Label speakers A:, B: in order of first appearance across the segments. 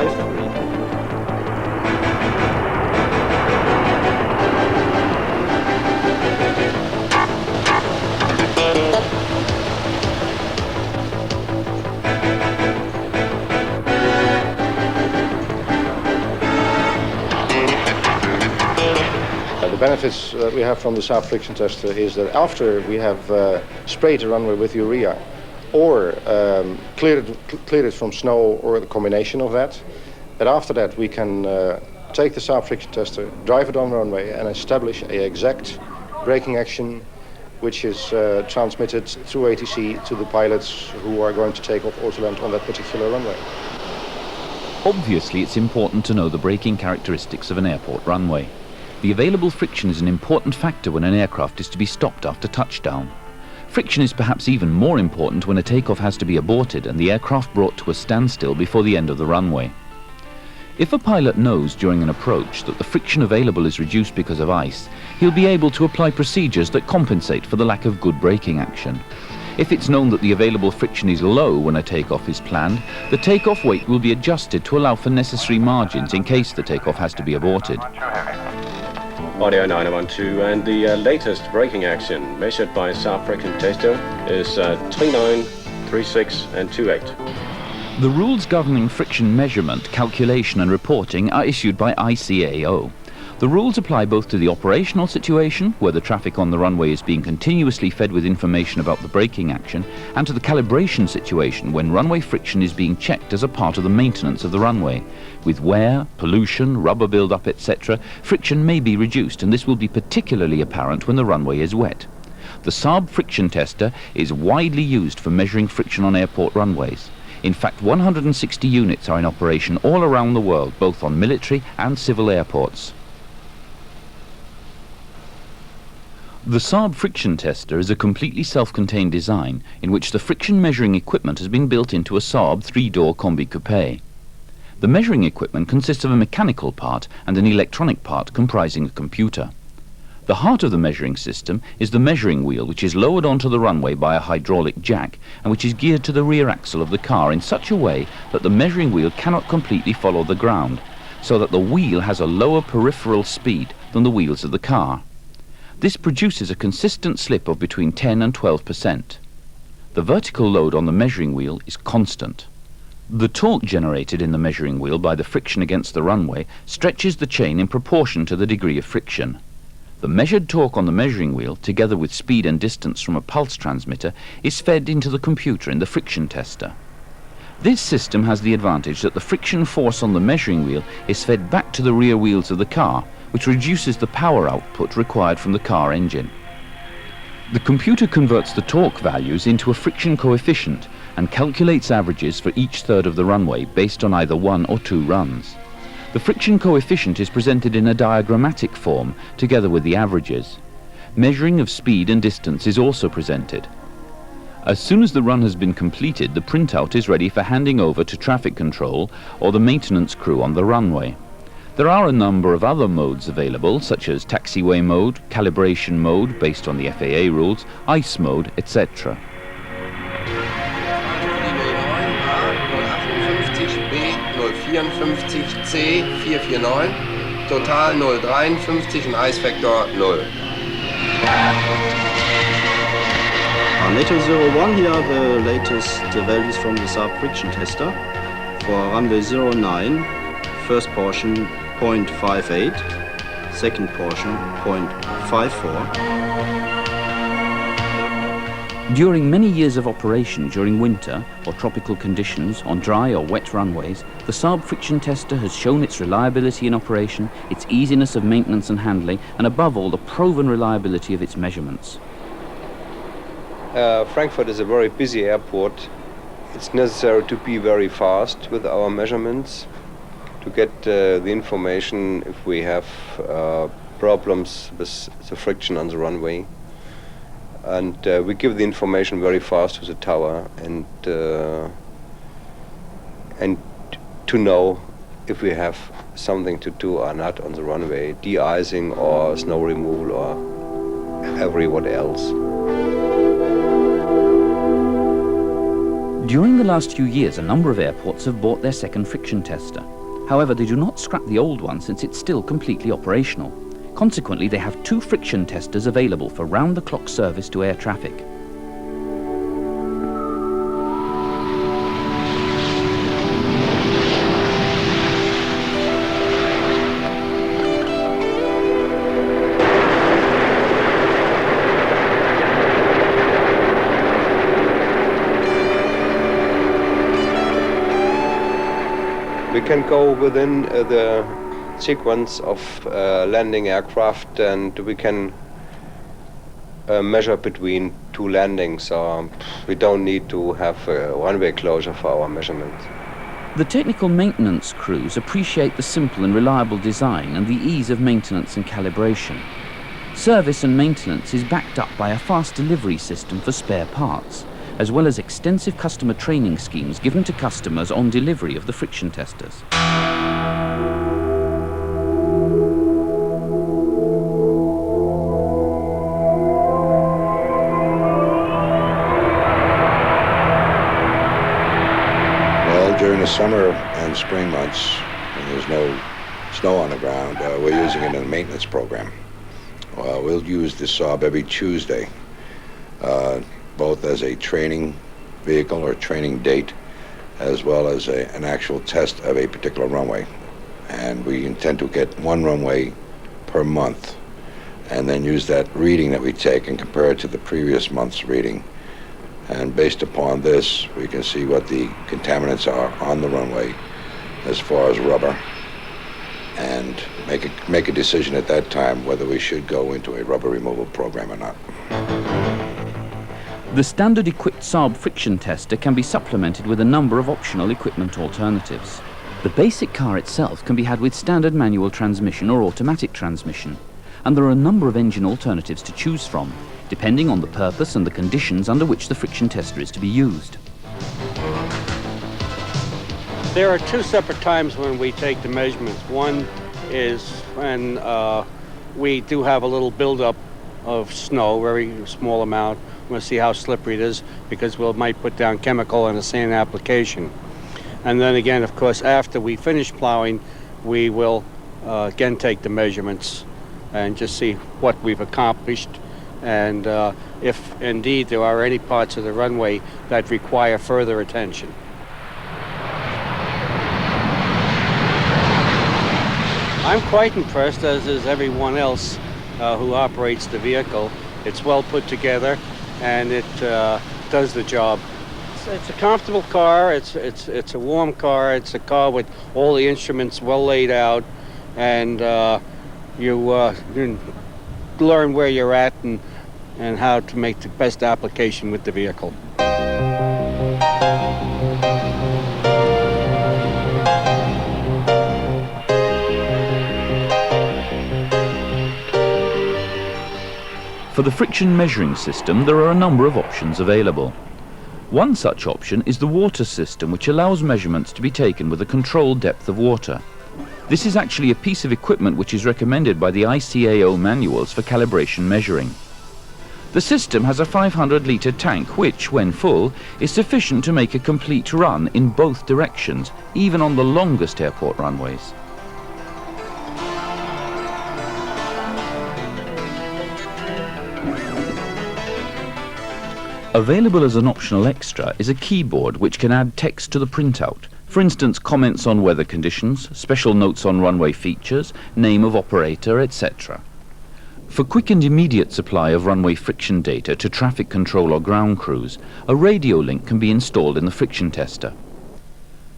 A: 5.
B: The benefits that we have from the Saab friction tester is that after we have sprayed the runway with urea or cleared it from snow or a combination of that after that we can take the Saab friction tester, drive it on the runway and establish an exact braking action which is transmitted through ATC to the pilots who are going to take off or to land on that particular runway.
C: Obviously, it's important to know the braking characteristics of an airport runway. The available friction is an important factor when an aircraft is to be stopped after touchdown. Friction is perhaps even more important when a takeoff has to be aborted and the aircraft brought to a standstill before the end of the runway. If a pilot knows during an approach that the friction available is reduced because of ice, he'll be able to apply procedures that compensate for the lack of good braking action. If it's known that the available friction is low when a takeoff is planned, the takeoff weight will be adjusted to allow for necessary margins in case the takeoff has to be aborted.
D: Audio 912, and the latest braking action measured by Saab friction tester is 39, 36 and 28.
C: The rules governing friction measurement, calculation and reporting are issued by ICAO. The rules apply both to the operational situation, where the traffic on the runway is being continuously fed with information about the braking action, and to the calibration situation, when runway friction is being checked as a part of the maintenance of the runway. With wear, pollution, rubber build-up, etc., friction may be reduced, and this will be particularly apparent when the runway is wet. The Saab friction tester is widely used for measuring friction on airport runways. In fact, 160 units are in operation all around the world, both on military and civil airports. The Saab friction tester is a completely self-contained design in which the friction measuring equipment has been built into a Saab 3-door combi coupe. The measuring equipment consists of a mechanical part and an electronic part comprising a computer. The heart of the measuring system is the measuring wheel, which is lowered onto the runway by a hydraulic jack and which is geared to the rear axle of the car in such a way that the measuring wheel cannot completely follow the ground, so that the wheel has a lower peripheral speed than the wheels of the car. This produces a consistent slip of between 10 and 12%. The vertical load on the measuring wheel is constant. The torque generated in the measuring wheel by the friction against the runway stretches the chain in proportion to the degree of friction. The measured torque on the measuring wheel, together with speed and distance from a pulse transmitter, is fed into the computer in the friction tester. This system has the advantage that the friction force on the measuring wheel is fed back to the rear wheels of the car, which reduces the power output required from the car engine. The computer converts the torque values into a friction coefficient and calculates averages for each third of the runway based on either 1 or 2 runs. The friction coefficient is presented in a diagrammatic form together with the averages. Measuring of speed and distance is also presented. As soon as the run has been completed, the printout is ready for handing over to traffic control or the maintenance crew on the runway. There are a number of other modes available, such as taxiway mode, calibration mode based on the FAA rules, ice mode, etc.
E: C 449, total 053 and ice factor 0.
A: NATO 01, here are the latest values from the Saab friction tester. For runway 09, first portion 0.58, second portion 0.54.
C: During many years of operation during winter or tropical conditions on dry or wet runways, the Saab friction tester has shown its reliability in operation, its easiness of maintenance and handling, and above all, the proven reliability of its measurements.
F: Frankfurt is a very busy airport. It's necessary to be very fast with our measurements to get the information if we have problems with the friction on the runway. And we give the information very fast to the tower and to know if we have something to do or not on the runway, de-icing or snow removal or everyone else.
C: During the last few years, a number of airports have bought their second friction tester. However, they do not scrap the old one since it's still completely operational. Consequently, they have 2 friction testers available for round-the-clock service to air traffic.
F: We can go within the sequence of landing aircraft, and we can measure between 2 landings. We don't need to have a one-way closure for our measurements.
C: The technical maintenance crews appreciate the simple and reliable design and the ease of maintenance and calibration. Service and maintenance is backed up by a fast delivery system for spare parts, as well as extensive customer training schemes given to customers on delivery of the friction testers.
G: Well, during the summer and spring months, when there's no snow on the ground, we're using it in a maintenance program. We'll use the Saab every Tuesday, both as a training vehicle or training date, as well as an actual test of a particular runway. And we intend to get 1 runway per month, and then use that reading that we take and compare it to the previous month's reading. And based upon this, we can see what the contaminants are on the runway as far as rubber, and make a decision at that time whether we should go into a rubber removal program or not.
C: The standard equipped Saab friction tester can be supplemented with a number of optional equipment alternatives. The basic car itself can be had with standard manual transmission or automatic transmission, and there are a number of engine alternatives to choose from, depending on the purpose and the conditions under which the friction tester is to be used.
H: There are 2 separate times when we take the measurements. One is when we do have a little buildup of snow, very small amount. We'll see how slippery it is, because we might put down chemical in a sand application. And then again, of course, after we finish plowing, we will again take the measurements and just see what we've accomplished, and if indeed there are any parts of the runway that require further attention. I'm quite impressed, as is everyone else who operates the vehicle. It's well put together, and it does the job. It's a comfortable car. It's a warm car. It's a car with all the instruments well laid out, and you learn where you're at and how to make the best application with the vehicle.
C: For the friction measuring system, there are a number of options available. One such option is the water system, which allows measurements to be taken with a controlled depth of water. This is actually a piece of equipment which is recommended by the ICAO manuals for calibration measuring. The system has a 500-litre tank which, when full, is sufficient to make a complete run in both directions, even on the longest airport runways. Available as an optional extra is a keyboard which can add text to the printout. For instance, comments on weather conditions, special notes on runway features, name of operator, etc. For quick and immediate supply of runway friction data to traffic control or ground crews, a radio link can be installed in the friction tester.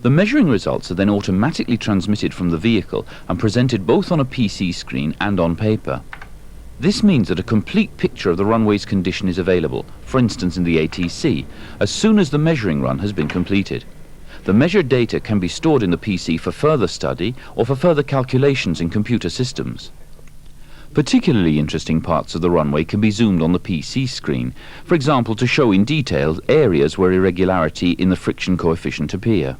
C: The measuring results are then automatically transmitted from the vehicle and presented both on a PC screen and on paper. This means that a complete picture of the runway's condition is available, for instance in the ATC, as soon as the measuring run has been completed. The measured data can be stored in the PC for further study or for further calculations in computer systems. Particularly interesting parts of the runway can be zoomed on the PC screen, for example to show in detail areas where irregularity in the friction coefficient appear.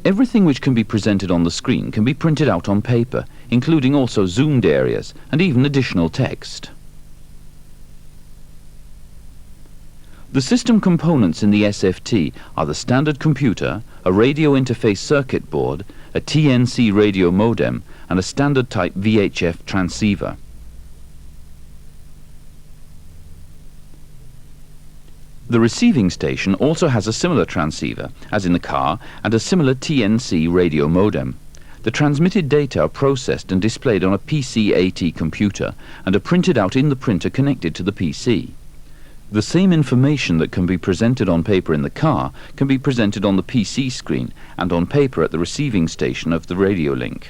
C: Everything which can be presented on the screen can be printed out on paper, including also zoomed areas and even additional text. The system components in the SFT are the standard computer, a radio interface circuit board, a TNC radio modem, and a standard type VHF transceiver. The receiving station also has a similar transceiver, as in the car, and a similar TNC radio modem. The transmitted data are processed and displayed on a PC-AT computer and are printed out in the printer connected to the PC. The same information that can be presented on paper in the car can be presented on the PC screen and on paper at the receiving station of the radio link.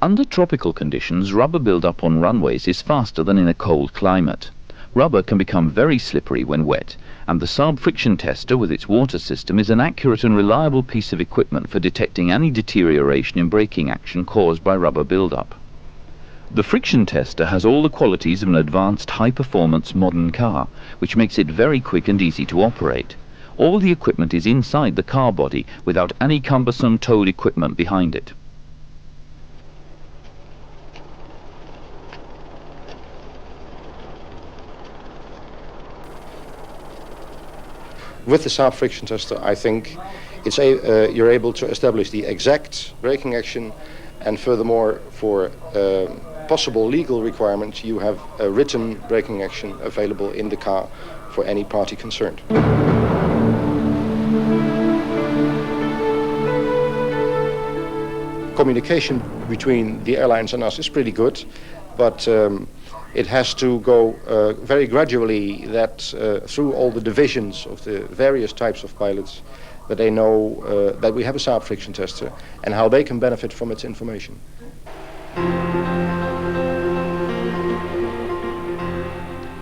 C: Under tropical conditions, rubber build-up on runways is faster than in a cold climate. Rubber can become very slippery when wet, and the Saab friction tester with its water system is an accurate and reliable piece of equipment for detecting any deterioration in braking action caused by rubber build-up. The friction tester has all the qualities of an advanced high-performance modern car, which makes it very quick and easy to operate. All the equipment is inside the car body without any cumbersome towed equipment behind it.
B: With the Saab friction tester, I think you're able to establish the exact braking action, and furthermore, for possible legal requirements, you have a written braking action available in the car for any party concerned. Communication between the airlines and us is pretty good, but it has to go very gradually that through all the divisions of the various types of pilots, that they know that we have a Saab friction tester and how they can benefit from its information.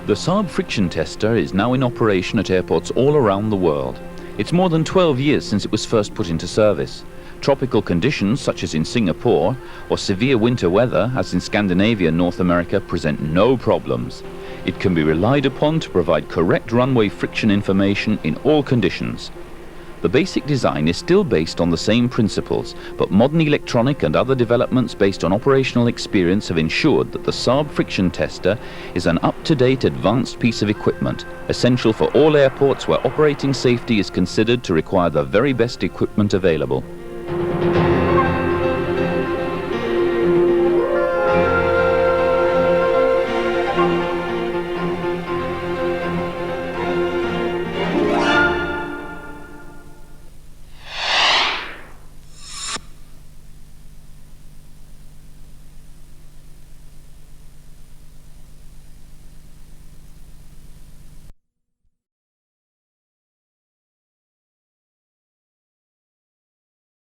C: The Saab friction tester is now in operation at airports all around the world. It's more than 12 years since it was first put into service. Tropical conditions, such as in Singapore, or severe winter weather, as in Scandinavia and North America, present no problems. It can be relied upon to provide correct runway friction information in all conditions. The basic design is still based on the same principles, but modern electronic and other developments based on operational experience have ensured that the Saab friction tester is an up-to-date advanced piece of equipment, essential for all airports where operating safety is considered to require the very best equipment available.